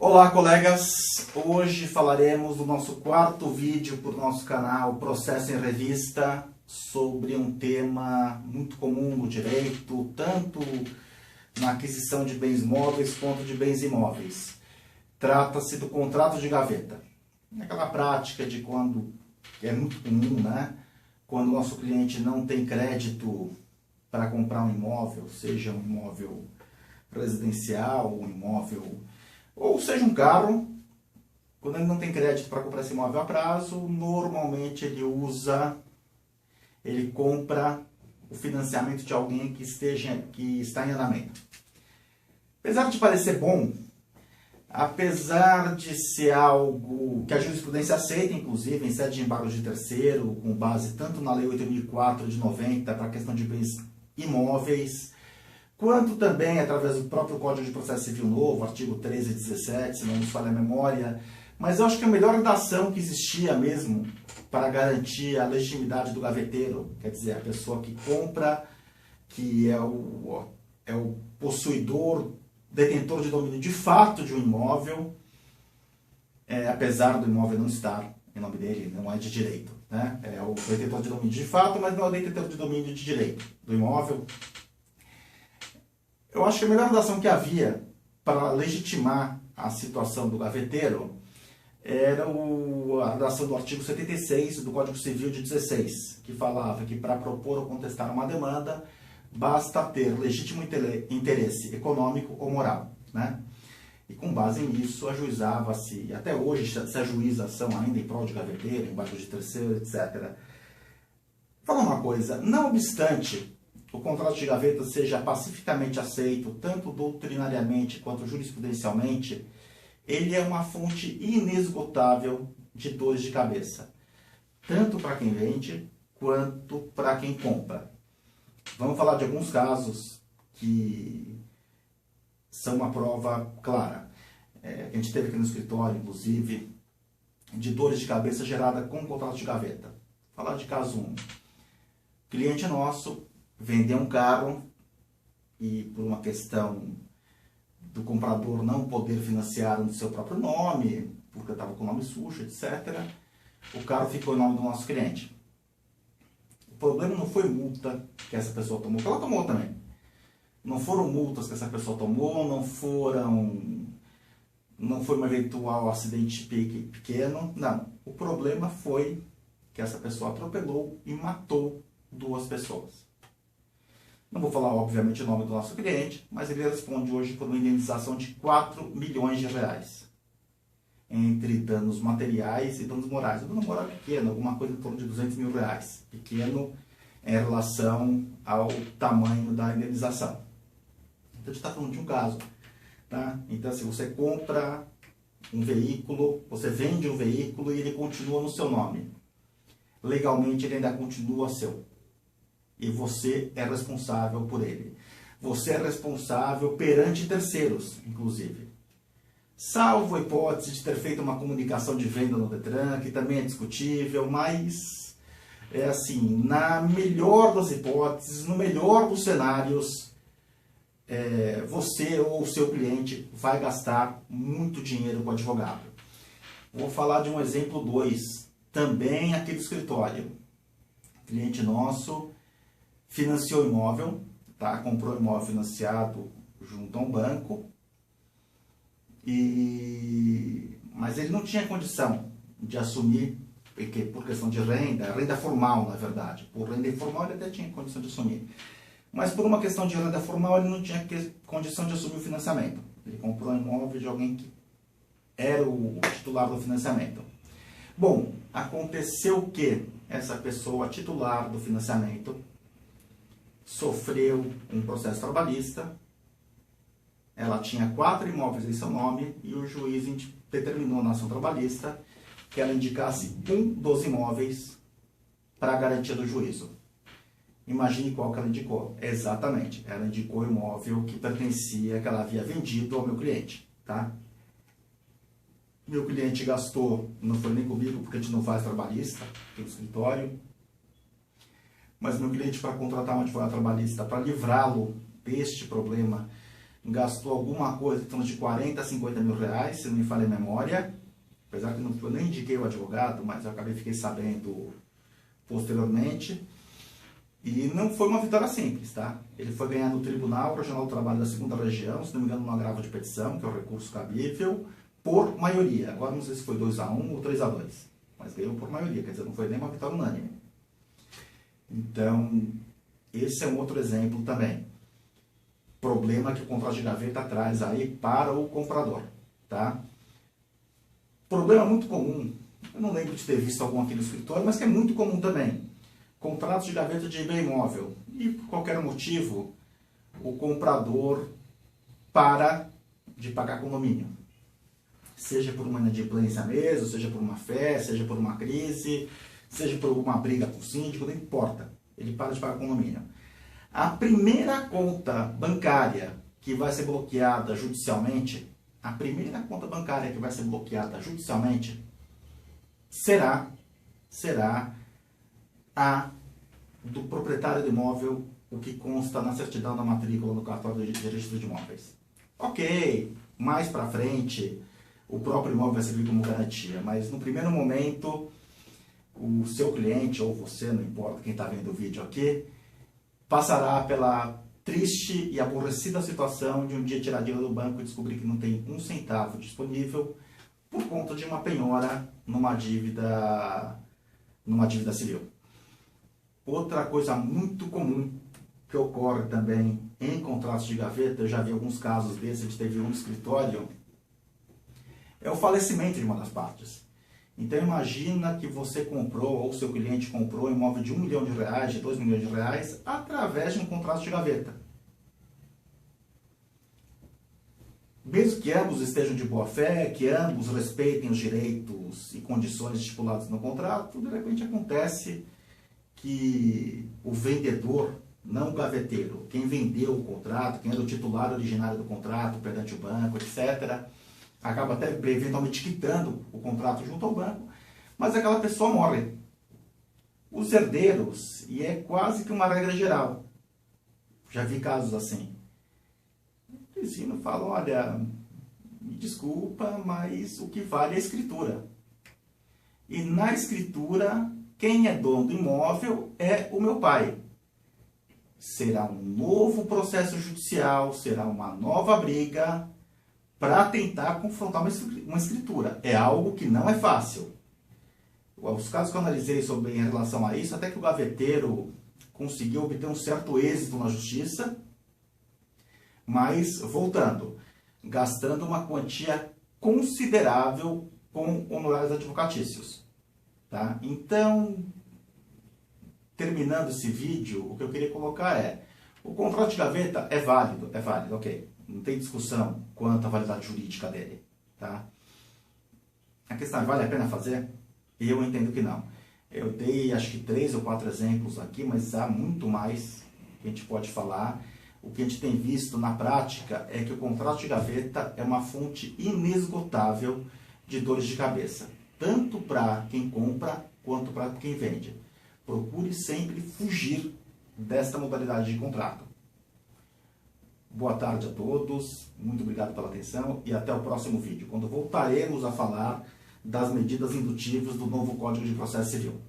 Olá, colegas! Hoje falaremos do nosso quarto vídeo para o nosso canal Processo em Revista sobre um tema muito comum no direito, tanto na aquisição de bens móveis quanto de bens imóveis. Trata-se do contrato de gaveta. Aquela prática de quando, que é muito comum, né? Quando o nosso cliente não tem crédito para comprar um imóvel, seja um imóvel residencial, um imóvel, ou seja um carro, quando ele não tem crédito para comprar esse imóvel a prazo, normalmente ele compra o financiamento de alguém que está em andamento. Apesar de parecer bom, apesar de ser algo que a jurisprudência aceita, inclusive, em sede de embargo de terceiro, com base tanto na Lei 8.004 de 90 para a questão de bens imóveis, quanto também através do próprio Código de Processo Civil Novo, artigo 13 e 17, se não nos falha a memória. Mas eu acho que a melhor redação que existia mesmo para garantir a legitimidade do gaveteiro, quer dizer, a pessoa que compra, que é o possuidor, detentor de domínio de fato de um imóvel, apesar do imóvel não estar em nome dele, não é de direito, né? É o detentor de domínio de fato, mas não é o detentor de domínio de direito do imóvel. Eu acho que a melhor redação que havia para legitimar a situação do gaveteiro era a redação do artigo 76 do Código Civil de 16, que falava que para propor ou contestar uma demanda basta ter legítimo interesse econômico ou moral, né? E com base nisso ajuizava-se, até hoje se ajuiza ação ainda em prol de gaveteiro, embargo de terceiro, etc. Fala uma coisa, não obstante o contrato de gaveta seja pacificamente aceito, tanto doutrinariamente quanto jurisprudencialmente, ele é uma fonte inesgotável de dores de cabeça, tanto para quem vende quanto para quem compra. Vamos falar de alguns casos que são uma prova clara. A gente teve aqui no escritório, inclusive, de dores de cabeça gerada com o contrato de gaveta. Vou falar de caso 1. Cliente nosso vendeu um carro e, por uma questão do comprador não poder financiar no seu próprio nome, porque estava com o nome sujo, etc., o carro ficou em nome do nosso cliente. O problema não foi multa que essa pessoa tomou, que ela tomou também. Não foram multas que essa pessoa tomou, não foi um eventual acidente pequeno, não. O problema foi que essa pessoa atropelou e matou 2 pessoas. Não vou falar, obviamente, o nome do nosso cliente, mas ele responde hoje por uma indenização de 4 milhões de reais. Entre danos materiais e danos morais. O dano moral é pequeno, alguma coisa em torno de 200 mil reais. Pequeno em relação ao tamanho da indenização. Então, a gente está falando de um caso. Tá? Então, se você compra um veículo, você vende um veículo e ele continua no seu nome. Legalmente, ele ainda continua seu. E você é responsável por ele. Você é responsável perante terceiros, inclusive. Salvo a hipótese de ter feito uma comunicação de venda no Detran, que também é discutível, mas é assim, na melhor das hipóteses, no melhor dos cenários, você ou o seu cliente vai gastar muito dinheiro com o advogado. Vou falar de um exemplo 2, também aqui do escritório. Cliente nosso financiou imóvel, tá? Comprou imóvel financiado junto a um banco, mas ele não tinha condição de assumir, porque por questão de renda formal, na verdade. Por renda informal ele até tinha condição de assumir. Mas por uma questão de renda formal ele não tinha condição de assumir o financiamento. Ele comprou um imóvel de alguém que era o titular do financiamento. Bom, aconteceu que essa pessoa titular do financiamento sofreu um processo trabalhista. Ela tinha 4 imóveis em seu nome e o juiz determinou na ação trabalhista que ela indicasse um dos imóveis para a garantia do juízo. Imagine qual que ela indicou. Exatamente, ela indicou o imóvel que pertencia, que ela havia vendido ao meu cliente. Tá? Meu cliente gastou, não foi nem comigo, porque a gente não faz trabalhista no escritório, mas meu cliente, para contratar um advogado trabalhista, para livrá-lo deste problema gastou alguma coisa em torno de 40 a 50 mil reais, se não me falha a memória, apesar que eu nem indiquei o fiquei sabendo posteriormente. E não foi uma vitória simples, tá? Ele foi ganhar no Tribunal Regional do Trabalho da 2ª Região, se não me engano, no agravo de petição, que é o recurso cabível, por maioria. Agora não sei se foi 2-1 ou 3-2, mas ganhou por maioria, quer dizer, não foi nem uma vitória unânime. Então, esse é um outro exemplo também. Problema que o contrato de gaveta traz aí para o comprador, tá? Problema muito comum, eu não lembro de ter visto algum aqui no escritório, mas que é muito comum também. Contratos de gaveta de bem imóvel. E por qualquer motivo, o comprador para de pagar condomínio. Seja por uma inadimplência mesmo, seja por uma fé, seja por uma crise, seja por uma briga com o síndico, não importa. Ele para de pagar condomínio. A primeira conta bancária que vai ser bloqueada judicialmente, será a do proprietário do imóvel, o que consta na certidão da matrícula no cartório de registro de imóveis. Ok, mais para frente o próprio imóvel vai servir como garantia, mas no primeiro momento o seu cliente ou você, não importa quem está vendo o vídeo aqui, passará pela triste e aborrecida situação de um dia tirar dinheiro do banco e descobrir que não tem um centavo disponível por conta de uma penhora numa dívida civil. Outra coisa muito comum que ocorre também em contratos de gaveta, eu já vi alguns casos desses, a gente teve um no escritório, é o falecimento de uma das partes. Então imagina que você comprou, ou seu cliente comprou um imóvel de R$1 milhão, de R$2 milhões, através de um contrato de gaveta. Mesmo que ambos estejam de boa fé, que ambos respeitem os direitos e condições estipulados no contrato, de repente acontece que o vendedor, não o gaveteiro, quem vendeu o contrato, quem era o titular originário do contrato perante o banco, etc., acaba até eventualmente quitando o contrato junto ao banco, mas aquela pessoa morre. Os herdeiros, e é quase que uma regra geral, já vi casos assim, o vizinho fala, olha, me desculpa, mas o que vale é a escritura. E na escritura, quem é dono do imóvel é o meu pai. Será um novo processo judicial, será uma nova briga para tentar confrontar uma escritura. É algo que não é fácil. Os casos que eu analisei em relação a isso, até que o gaveteiro conseguiu obter um certo êxito na justiça, mas, voltando, gastando uma quantia considerável com honorários advocatícios. Tá? Então, terminando esse vídeo, o que eu queria colocar é, o contrato de gaveta é válido, ok. Não tem discussão quanto à validade jurídica dele. Tá? A questão é, vale a pena fazer? Eu entendo que não. Eu dei, acho que 3 ou 4 exemplos aqui, mas há muito mais que a gente pode falar. O que a gente tem visto na prática é que o contrato de gaveta é uma fonte inesgotável de dores de cabeça, tanto para quem compra quanto para quem vende. Procure sempre fugir desta modalidade de contrato. Boa tarde a todos, muito obrigado pela atenção e até o próximo vídeo, quando voltaremos a falar das medidas indutivas do novo Código de Processo Civil.